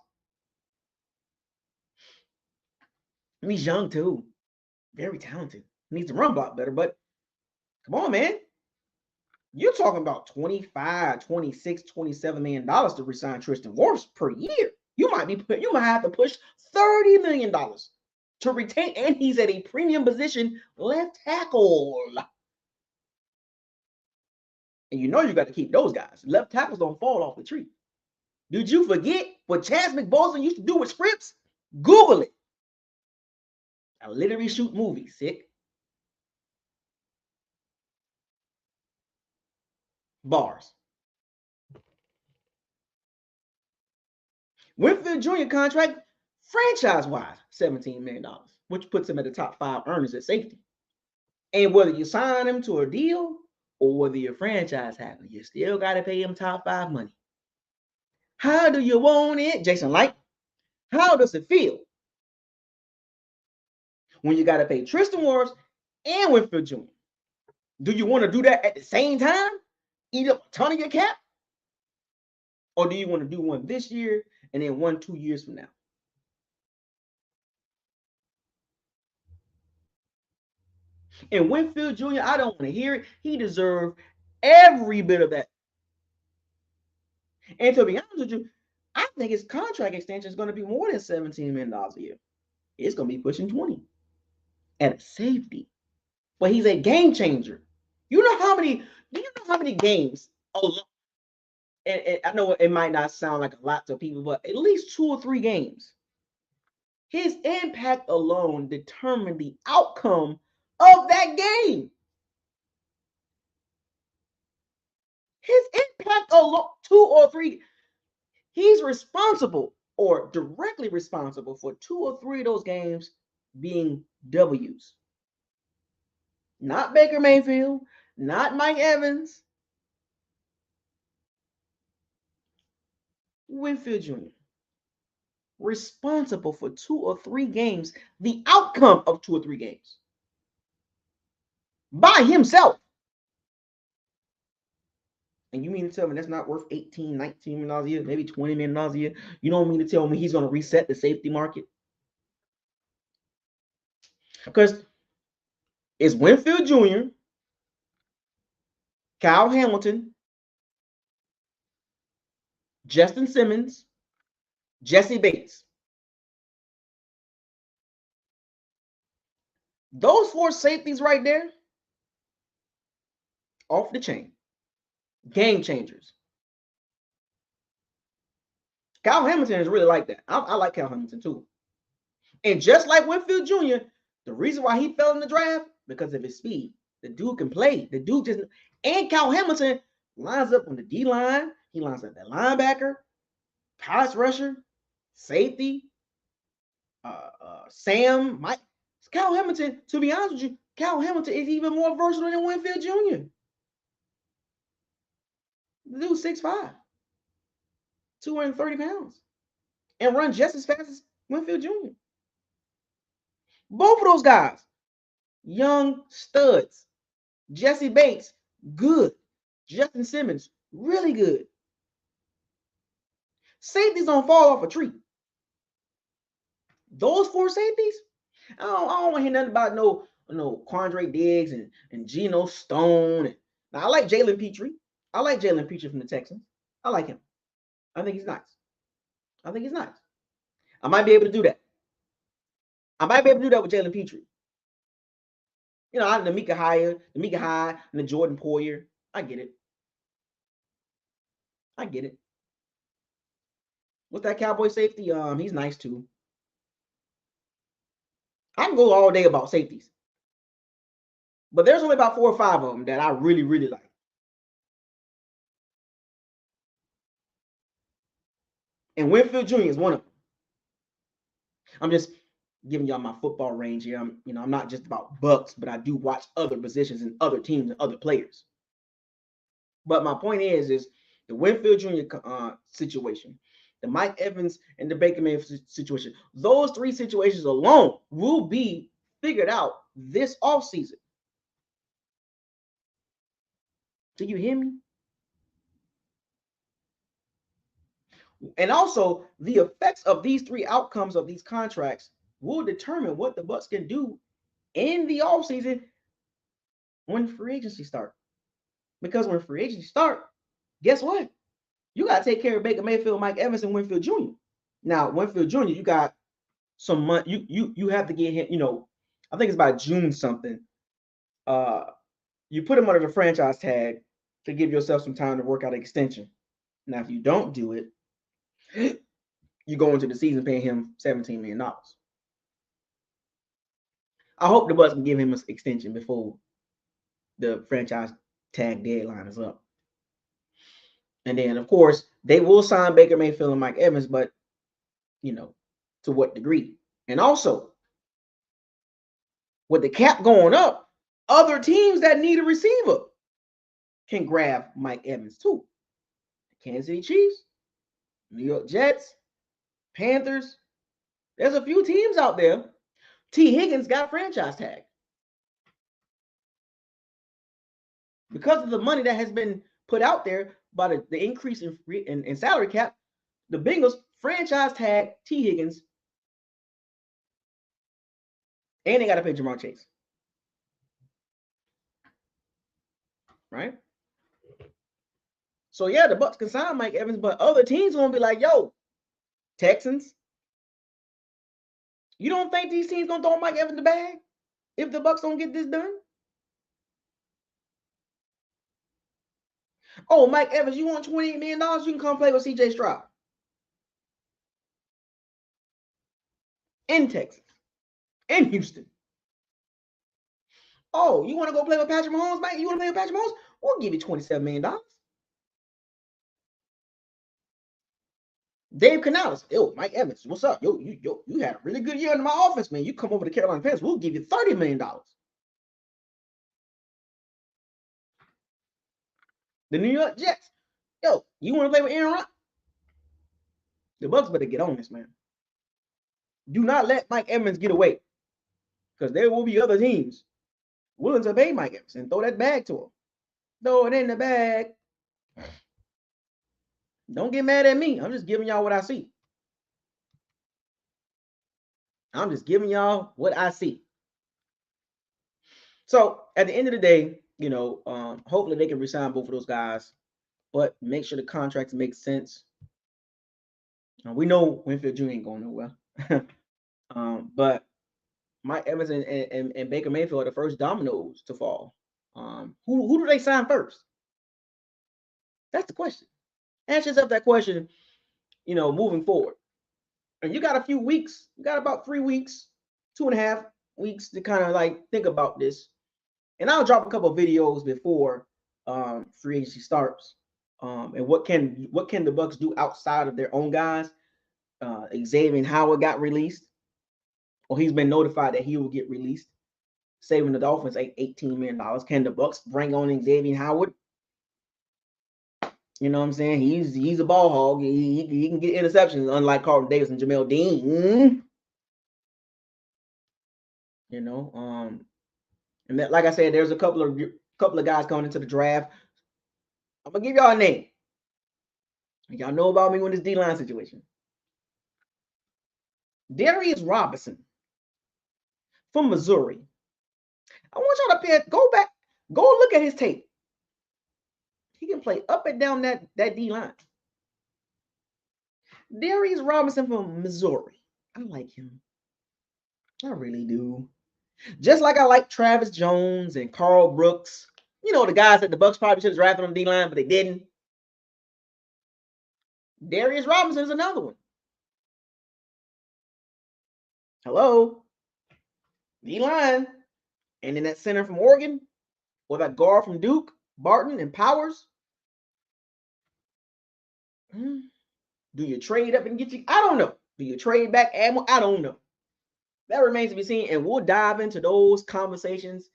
He's young too. Very talented. Needs to run block better, but come on, man. You're talking about $25, $26, $27 million to resign Tristan Wirfs per year. You might have to push $30 million to retain, and he's at a premium position, left tackle. And you got to keep those guys. Left tackles don't fall off the tree. Did you forget what Chaz McBoseman used to do with scripts? Google it. I literally shoot movies, sick. Bars. Winfield Jr. contract, franchise-wise, $17 million, which puts him at the top 5 earners at safety. And whether you sign him to a deal or whether your franchise happens, you still got to pay him top 5 money. How do you want it, Jason Light? How does it feel when you got to pay Tristan Wirfs and Winfield Jr.? Do you want to do that at the same time? Eat up a ton of your cap? Or do you want to do one this year and then one 2 years from now? And Winfield Jr., I don't want to hear it. He deserved every bit of that. And to be honest with you, I think his contract extension is going to be more than $17 million a year. It's going to be pushing 20 at safety. but he's a game changer. You know how many? Do you know how many games? And I know it might not sound like a lot to people, but at least 2 or 3 games. His impact alone determined the outcome of that game. His impact alone, 2 or 3. He's responsible or directly responsible for 2 or 3 of those games being W's. Not Baker Mayfield, not Mike Evans, Winfield Jr. Responsible for 2 or 3 games, the outcome of 2 or 3 games by himself. And you mean to tell me that's not worth 18, 19 million a year, maybe $20 million a year? You don't mean to tell me he's going to reset the safety market? Because it's Winfield Jr., Kyle Hamilton, Justin Simmons, Jesse Bates. Those 4 safeties right there, off the chain. Game changers. Kyle Hamilton is really like that. I like Kyle Hamilton too. And just like Winfield Jr., the reason why he fell in the draft, because of his speed. The dude can play. The dude just, and Kyle Hamilton lines up on the D line. He lines up that linebacker, pass rusher, safety, Sam, Mike. Kyle Hamilton, to be honest with you, Kyle Hamilton is even more versatile than Winfield Jr. The dude's 6'5", 230 pounds, and run just as fast as Winfield Jr. Both of those guys, young studs. Jesse Bates, good. Justin Simmons, really good. Safeties don't fall off a tree. Those 4 safeties, I don't want to hear nothing about no Quandre Diggs and Geno Stone. Now, I like Jalen Petrie. I like Jalen Petrie from the Texans. I like him. I think he's nice. I might be able to do that. I might be able to do that with Jalen Petrie. You know, the Mika Hyde, and the Jordan Poyer. I get it. What's that Cowboy safety? He's nice too. I can go all day about safeties, but there's only about 4 or 5 of them that I really, really like. And Winfield Jr. is one of them. I'm just giving y'all my football range here. I'm not just about Bucks, but I do watch other positions and other teams and other players. But my point is the Winfield Jr. Situation, the Mike Evans and the Baker Mayfield situation. Those 3 situations alone will be figured out this offseason. Do you hear me? And also, the effects of these 3 outcomes of these contracts will determine what the Bucks can do in the offseason when free agency starts. Because when free agency starts, guess what? You got to take care of Baker Mayfield, Mike Evans, and Winfield Jr. Now, Winfield Jr., you got some money. You have to get him, I think it's by June something. You put him under the franchise tag to give yourself some time to work out an extension. Now, if you don't do it, you go into the season paying him $17 million. I hope the Bucks can give him an extension before the franchise tag deadline is up. And then, of course, they will sign Baker Mayfield and Mike Evans, but, to what degree? And also, with the cap going up, other teams that need a receiver can grab Mike Evans too. Kansas City Chiefs, New York Jets, Panthers. There's a few teams out there. T. Higgins got franchise tag. Because of the money that has been put out there by the increase in salary cap, the Bengals franchise tag T. Higgins, and they got to pay Jamar Chase. Right? So, yeah, the Bucks can sign Mike Evans, but other teams going to be like, yo, Texans, you don't think these teams going to throw Mike Evans the bag if the Bucks don't get this done? Oh, Mike Evans, you want $28 million? You can come play with CJ Stroud in Texas, in Houston. Oh, you want to go play with Patrick Mahomes, Mike? You want to play with Patrick Mahomes? We'll give you $27 million. Dave Canales, yo, Mike Evans, what's up? You had a really good year in my office, man. You come over to Carolina Panthers, we'll give you $30 million. The New York Jets, yo, you want to play with Aaron Rodgers? The Bucs better get on this, man. Do not let Mike Evans get away, because there will be other teams willing to pay Mike Evans and throw that bag to him. Throw it in the bag. Don't get mad at me. I'm just giving y'all what I see. I'm just giving y'all what I see. So at the end of the day, hopefully they can resign both of those guys, but make sure the contracts make sense. We know Winfield Jr. ain't going nowhere. But Mike Evans and Baker Mayfield are the first dominoes to fall. Who do they sign first? That's the question. Ask yourself that question, moving forward. And you got a few weeks, you got about 3 weeks, 2.5 weeks to kind of like think about this. And I'll drop a couple of videos before free agency starts. And what can the Bucs do outside of their own guys? Xavier Howard got released, or he's been notified that he will get released, saving the Dolphins $18 million. Can the Bucs bring on Xavier Howard? You know what I'm saying? He's a ball hog. He can get interceptions, unlike Carlton Davis and Jamel Dean. And that, like I said, there's a couple of guys going into the draft. I'm gonna give y'all a name. Y'all know about me with this D-line situation. Darius Robinson from Missouri. I want y'all to go look at his tape. He can play up and down that D-line. Darius Robinson from Missouri. I like him. I really do. Just like I like Travis Jones and Carl Brooks. The guys that the Bucs probably should have drafted on D-line, but they didn't. Darius Robinson is another one. Hello? D-line. And then that center from Oregon, or that guard from Duke, Barton and Powers. Do you trade up and get you? I don't know. Do you trade back ammo? I don't know. That remains to be seen, and we'll dive into those conversations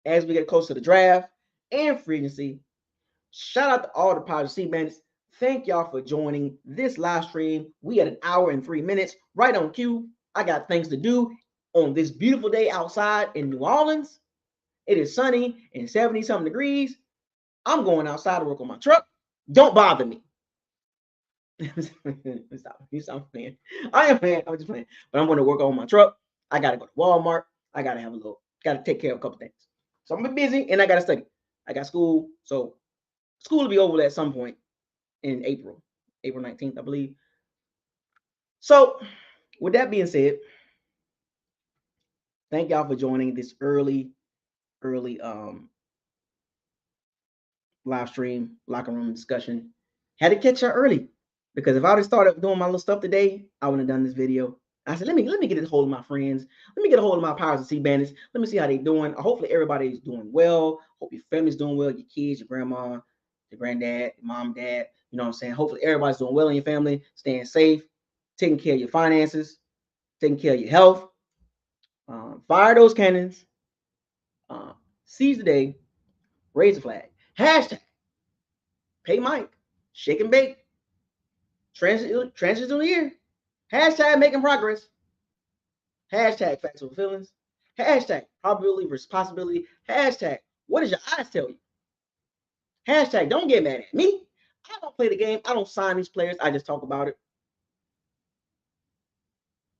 as we get close to the draft and free agency. Shout out to all the Powder Sea Bandits. Thank y'all for joining this live stream. We had 1 hour and 3 minutes, right on cue. I got things to do on this beautiful day outside in New Orleans. It is sunny and 70-something degrees. I'm going outside to work on my truck. Don't bother me. Stop playing. I am playing. I'm just playing. But I'm going to work on my truck. I got to go to Walmart. I got to take care of a couple things. So I'm going to be busy and I got to study. I got school. So school will be over at some point in April 19th, I believe. So with that being said, thank y'all for joining this early live stream locker room discussion. Had to catch y'all early because if I would have started doing my little stuff today, I wouldn't have done this video. I said, let me get a hold of my friends. Let me get a hold of my Powers and Sea Bandits. Let me see how they doing. Hopefully everybody's doing well. Hope your family's doing well. Your kids, your grandma, your granddad, your mom, dad. You know what I'm saying? Hopefully everybody's doing well in your family, staying safe, taking care of your finances, taking care of your health. Fire those cannons. Seize the day. Raise the flag. Hashtag pay Mike. Shake and bake. Transition to the year. Hashtag making progress. Hashtag facts over feelings. Hashtag probability versus possibility. Hashtag what does your eyes tell you? Hashtag don't get mad at me. I don't play the game. I don't sign these players. I just talk about it.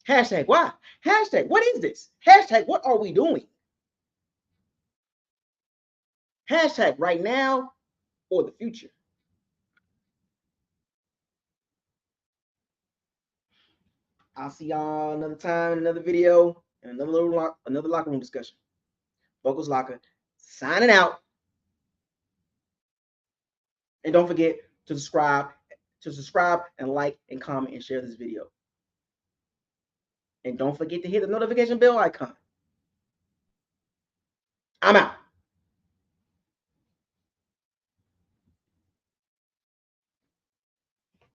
Hashtag why? Hashtag what is this? Hashtag what are we doing? Hashtag right now or the future. I'll see y'all another time, another video, and another locker room discussion. BucosLocker signing out. And don't forget to subscribe and like and comment and share this video. And don't forget to hit the notification bell icon. I'm out.